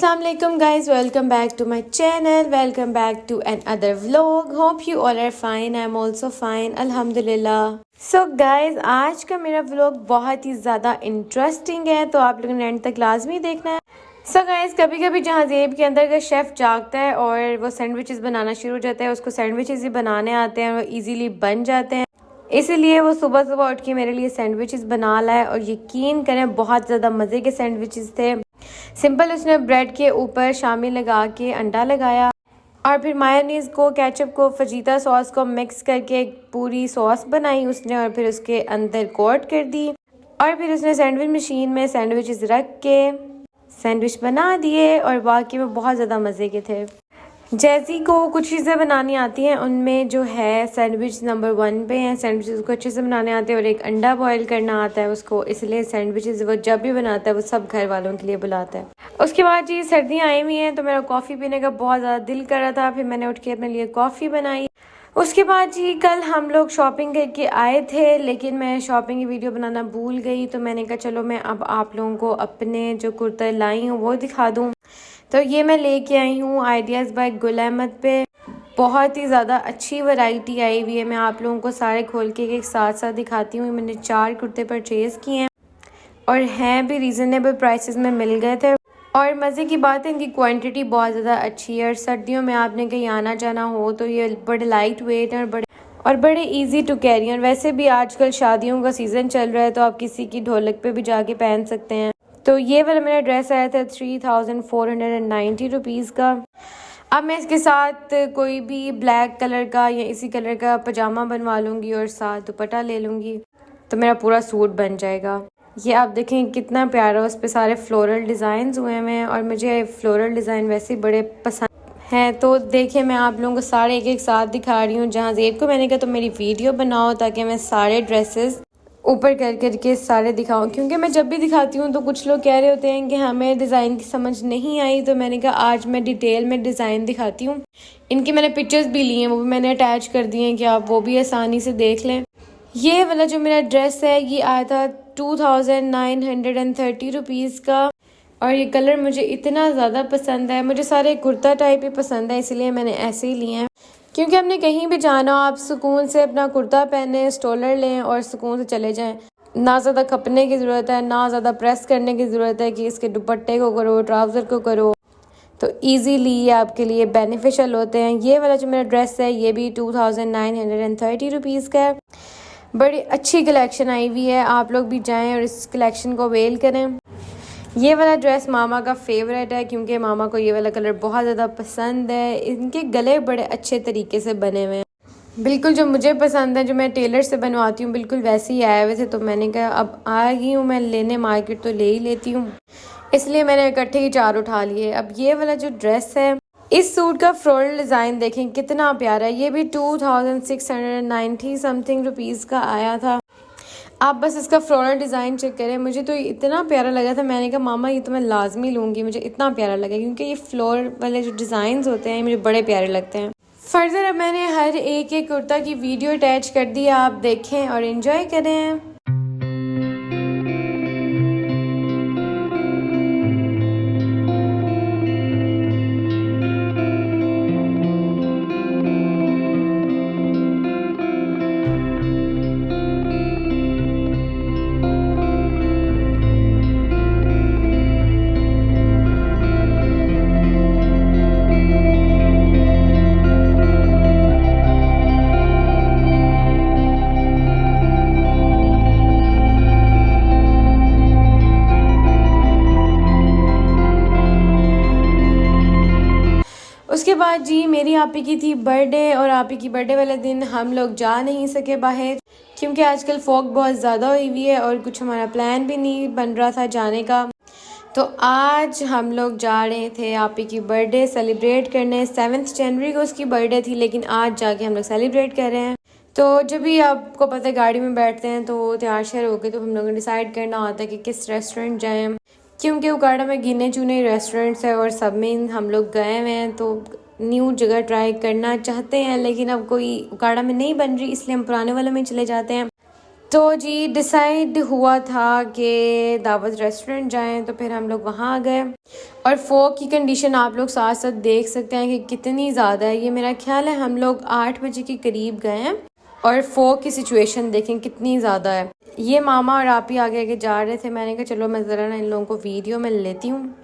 Assalamu alaikum guys, welcome back to my channel, welcome back to another vlog. Hope you all are fine. I'm also fine, alhamdulillah. So guys, आज का मेरा vlog बहुत ही ज़्यादा interesting है, तो आप लोगों ने एंड तक लाजमी देखना है. So guys, कभी कभी जहाँ जेब के अंदर का शेफ़ जागता है और वो सैंडविचेस बनाना शुरू हो जाता है, उसको सैंडविचेस ही बनाने आते हैं, वो इजीली बन जाते हैं. इसीलिए वो सुबह सुबह उठ के मेरे लिए सैंडविचेस बना लाए और यकीन करें बहुत ज़्यादा मज़े के सैंडविचेस थे. सिंपल उसने ब्रेड के ऊपर शामी लगा के अंडा लगाया और फिर मायोनीज़ को, केचप को, फजीता सॉस को मिक्स करके एक पूरी सॉस बनाई उसने और फिर उसके अंदर कोट कर दी और फिर उसने सैंडविच मशीन में सैंडविचेस रख के सैंडविच बना दिए और वाकई में बहुत ज़्यादा मज़े के थे. जैसी को कुछ चीज़ें बनानी आती हैं, उनमें जो है सैंडविच नंबर 1 पे हैं. सैंडविचेस को अच्छे से बनाने आते हैं और एक अंडा बॉईल करना आता है उसको, इसलिए सैंडविचेस वो जब भी बनाता है वो सब घर वालों के लिए बुलाता है. उसके बाद जी सर्दियाँ आई हुई हैं तो मेरा कॉफ़ी पीने का बहुत ज़्यादा दिल कर रहा था, फिर मैंने उठ के अपने लिए कॉफ़ी बनाई. उसके बाद जी कल हम लोग शॉपिंग करके आए थे, लेकिन मैं शॉपिंग की वीडियो बनाना भूल गई, तो मैंने कहा चलो मैं अब आप लोगों को अपने जो कुर्ता लाई हूँ वो दिखा दूँ. तो ये मैं लेके आई हूँ आइडियाज़ बाय गुल अहमद पे. बहुत ही ज़्यादा अच्छी वैरायटी आई हुई है. मैं आप लोगों को सारे खोल के एक साथ साथ दिखाती हूँ. मैंने 4 कुर्ते परचेज़ किए हैं और हैं भी रीज़नेबल प्राइसेस में मिल गए थे. और मज़े की बात है इनकी क्वांटिटी बहुत ज़्यादा अच्छी है और सर्दियों में आपने कहीं आना जाना हो तो ये बड़े लाइट वेट हैं और बड़े इजी टू कैरी. और वैसे भी आजकल शादियों का सीज़न चल रहा है तो आप किसी की ढोलक पे भी जाके पहन सकते हैं. तो ये वाला मेरा ड्रेस आया था 3490 रुपीज़ का. अब मैं इसके साथ कोई भी ब्लैक कलर का या इसी कलर का पजामा बनवा लूँगी और साथ दुपट्टा ले लूँगी तो मेरा पूरा सूट बन जाएगा. ये आप देखें कितना प्यारा, उस पर सारे फ्लोरल डिज़ाइंस हुए हुए हैं और मुझे फ्लोरल डिज़ाइन वैसे ही बड़े पसंद हैं. तो देखिए मैं आप लोगों को सारे एक साथ दिखा रही हूँ. जहाँ जेब को मैंने कहा तो मेरी वीडियो बनाओ ताकि मैं सारे ड्रेसेस ऊपर कर करके सारे दिखाऊं, क्योंकि मैं जब भी दिखाती हूँ तो कुछ लोग कह रहे होते हैं कि हमें डिज़ाइन की समझ नहीं आई. तो मैंने कहा आज मैं डिटेल में डिज़ाइन दिखाती हूँ. इनकी मैंने पिक्चर्स भी ली हैं, वो भी मैंने अटैच कर दी हैं कि आप वो भी आसानी से देख लें. ये वाला जो मेरा ड्रेस है ये आया था 2930 रुपीज़ का और ये कलर मुझे इतना ज़्यादा पसंद है. मुझे सारे कुर्ता टाइप ही पसंद है, इसलिए मैंने ऐसे ही लिए हैं. क्योंकि हमने कहीं भी जाना हो आप सुकून से अपना कुर्ता पहने, स्टोलर लें और सुकून से चले जाएं. ना ज़्यादा खपने की ज़रूरत है, ना ज़्यादा प्रेस करने की ज़रूरत है कि इसके दुपट्टे को करो, ट्राउज़र को करो. तो ईज़ीली ये आपके लिए बेनिफिशियल होते हैं. ये वाला जो मेरा ड्रेस है ये भी 2930 रुपीज़ का है. बड़ी अच्छी कलेक्शन आई हुई है, आप लोग भी जाएं और इस कलेक्शन को अवेल करें. ये वाला ड्रेस मामा का फेवरेट है क्योंकि मामा को ये वाला कलर बहुत ज़्यादा पसंद है. इनके गले बड़े अच्छे तरीके से बने हुए हैं, बिल्कुल जो मुझे पसंद है, जो मैं टेलर से बनवाती हूँ बिल्कुल वैसे ही आए हुए थे. तो मैंने कहा अब आ गई हूँ मैं लेने मार्केट तो ले ही लेती हूँ, इसलिए मैंने इकट्ठे ही 4 उठा लिए. अब ये वाला जो ड्रेस है, इस सूट का फ्लोरल डिज़ाइन देखें कितना प्यारा है. ये भी 2690 समथिंग रुपीज़ का आया था. आप बस इसका फ्लोरल डिज़ाइन चेक करें, मुझे तो इतना प्यारा लगा था. मैंने कहा मामा ये तो मैं लाजमी लूँगी, मुझे इतना प्यारा लगा क्योंकि ये फ्लोर वाले जो डिज़ाइंस होते हैं मुझे बड़े प्यारे लगते हैं. फर्दर अब मैंने हर एक कुर्ता की वीडियो अटैच कर दी, आप देखें और एंजॉय करें. उसके बाद जी मेरी आपी की थी बर्थडे और आपी की बर्थडे वाले दिन हम लोग जा नहीं सके बाहर क्योंकि आजकल फॉग बहुत ज़्यादा हुई हुई है और कुछ हमारा प्लान भी नहीं बन रहा था जाने का. तो आज हम लोग जा रहे थे आपी की बर्थडे सेलिब्रेट करने. 7 जनवरी को उसकी बर्थडे थी, लेकिन आज जाके हम लोग सेलिब्रेट कर रहे हैं. तो जब भी आपको पता है गाड़ी में बैठते हैं तो तैयार शहर होके तो हम लोगों ने डिसाइड करना होता है कि किस रेस्टोरेंट जाएं, क्योंकि उकाड़ा में गिने चुने रेस्टोरेंट्स है और सब में हम लोग गए हुए हैं. तो न्यू जगह ट्राई करना चाहते हैं, लेकिन अब कोई उकाड़ा में नहीं बन रही, इसलिए हम पुराने वाले में चले जाते हैं. तो जी डिसाइड हुआ था कि दावत रेस्टोरेंट जाएं, तो फिर हम लोग वहाँ आ गए। और फॉग की कंडीशन आप लोग साथ साथ देख सकते हैं कि कितनी ज़्यादा है। ये मेरा ख्याल है हम लोग 8 बजे के करीब गए हैं और फॉग की सिचुएशन देखें कितनी ज़्यादा है। ये मामा और आप ही आगे आगे जा रहे थे, मैंने कहा चलो मैं ज़रा ना इन लोगों को वीडियो में लेती हूँ।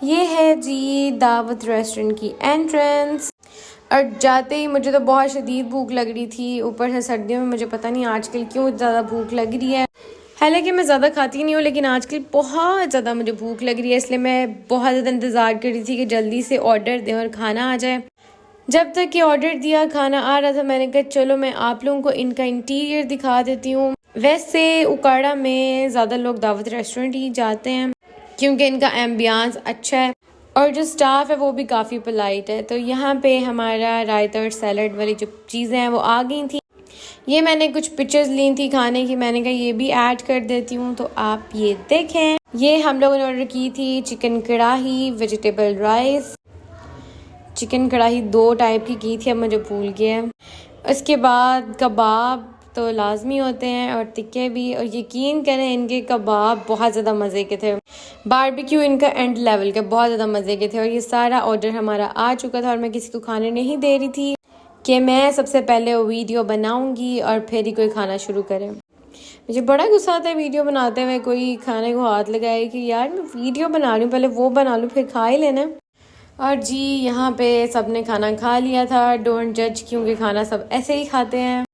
ये है जी दावत रेस्टोरेंट की एंट्रेंस। और जाते ही मुझे तो बहुत शदीद भूख लग रही थी, ऊपर से सर्दियों में मुझे पता नहीं आजकल क्यों ज़्यादा भूख लग रही है। हालांकि मैं ज़्यादा खाती नहीं हूँ, लेकिन आजकल बहुत ज़्यादा मुझे भूख लग रही है, इसलिए मैं बहुत ज़्यादा इंतज़ार कर रही थी कि जल्दी से ऑर्डर दें और खाना आ जाए। जब तक कि ऑर्डर दिया खाना आ रहा था, मैंने कहा चलो मैं आप लोगों को इनका इंटीरियर दिखा देती हूँ। वैसे उकाड़ा में ज़्यादा लोग दावत रेस्टोरेंट ही जाते हैं क्योंकि इनका एम्बियंस अच्छा है और जो स्टाफ है वो भी काफ़ी पोलाइट है। तो यहाँ पे हमारा रायता और सैलड वाली जो चीज़ें हैं वो आ गई थी। ये मैंने कुछ पिक्चर्स ली थी खाने की, मैंने कहा ये भी ऐड कर देती हूँ, तो आप ये देखें। ये हम लोगों ने ऑर्डर की थी चिकन कढ़ाई, वेजिटेबल राइस। चिकन कढ़ाई 2 टाइप की थी, अब मुझे भूल गया है। उसके बाद कबाब तो लाजमी होते हैं और टिक्के भी, और यकीन करें इनके कबाब बहुत ज़्यादा मज़े के थे। बारबेक्यू इनका एंड लेवल का बहुत ज़्यादा मज़े के थे। और ये सारा ऑर्डर हमारा आ चुका था और मैं किसी को खाने नहीं दे रही थी कि मैं सबसे पहले वो वीडियो बनाऊंगी और फिर ही कोई खाना शुरू करे। मुझे बड़ा गुस्सा आता है वीडियो बनाते हुए कोई खाने को हाथ लगाए कि यार मैं वीडियो बना रही हूँ, पहले वो बना लूँ फिर खा ही लेना। और जी यहाँ पे सबने खाना खा लिया था, डोंट जज क्योंकि खाना सब ऐसे ही खाते हैं।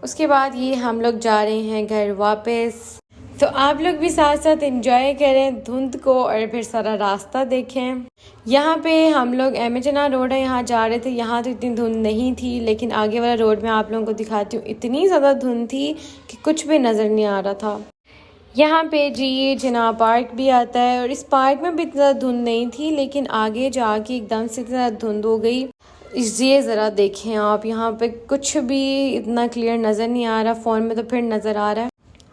उसके बाद ये हम लोग जा रहे हैं घर वापस। तो आप लोग भी साथ साथ एंजॉय करें धुंध को और फिर सारा रास्ता देखें। यहाँ पे हम लोग एमेजना रोड है, यहाँ जा रहे थे। यहाँ तो इतनी धुंध नहीं थी, लेकिन आगे वाला रोड में आप लोगों को दिखाती हूँ, इतनी ज़्यादा धुंध थी कि कुछ भी नज़र नहीं आ रहा था। यहाँ पे जी जिना पार्क भी आता है और इस पार्क में भी इतना ज़्यादा धुंध नहीं थी, लेकिन आगे जाके एकदम से इतना धुंध हो गई। ये ज़रा देखें आप, यहाँ पे कुछ भी इतना क्लियर नज़र नहीं आ रहा। फ़ोन में तो फिर नज़र आ रहा है,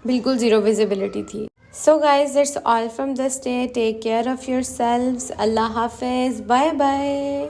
बिल्कुल ज़ीरो विजिबिलिटी थी। So guys that's all from this day. Take care of yourselves. अल्लाह हाफिज़, बाय बाय।